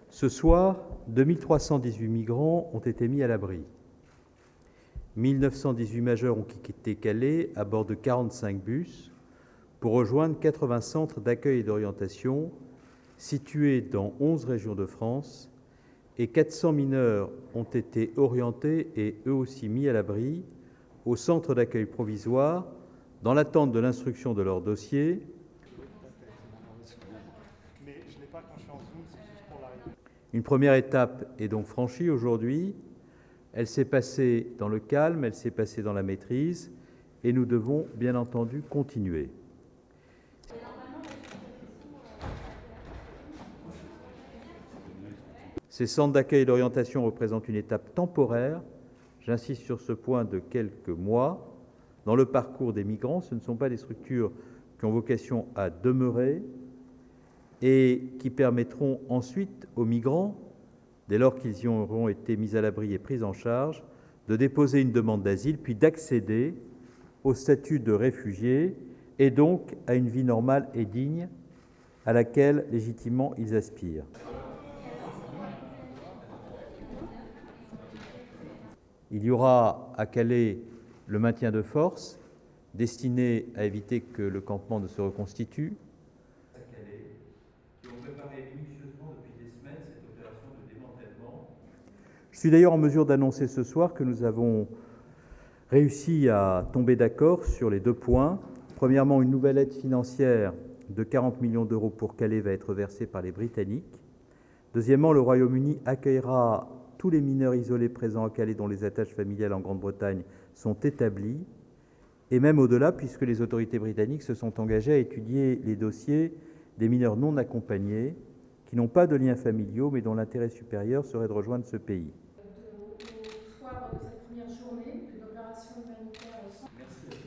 Ce soir, 2318 migrants ont été mis à l'abri. 1918 majeurs ont quitté Calais à bord de 45 bus pour rejoindre 80 centres d'accueil et d'orientation situés dans 11 régions de France, et 400 mineurs ont été orientés et eux aussi mis à l'abri au centre d'accueil provisoire dans l'attente de l'instruction de leur dossier. Une première étape est donc franchie aujourd'hui. Elle s'est passée dans le calme, elle s'est passée dans la maîtrise, et nous devons bien entendu continuer. Ces centres d'accueil et d'orientation représentent une étape temporaire, j'insiste sur ce point, de quelques mois. Dans le parcours des migrants, ce ne sont pas des structures qui ont vocation à demeurer et qui permettront ensuite aux migrants, dès lors qu'ils y auront été mis à l'abri et pris en charge, de déposer une demande d'asile, puis d'accéder au statut de réfugié et donc à une vie normale et digne à laquelle légitimement ils aspirent. Il y aura à Calais le maintien de force destiné à éviter que le campement ne se reconstitue. Je suis d'ailleurs en mesure d'annoncer ce soir que nous avons réussi à tomber d'accord sur les 2 points. Premièrement, une nouvelle aide financière de 40 millions d'euros pour Calais va être versée par les Britanniques. Deuxièmement, le Royaume-Uni accueillera tous les mineurs isolés présents à Calais dont les attaches familiales en Grande-Bretagne sont établies, et même au-delà, puisque les autorités britanniques se sont engagées à étudier les dossiers des mineurs non accompagnés qui n'ont pas de liens familiaux, mais dont l'intérêt supérieur serait de rejoindre ce pays. Au soir de cette première journée de l'opération humanitaire. Merci.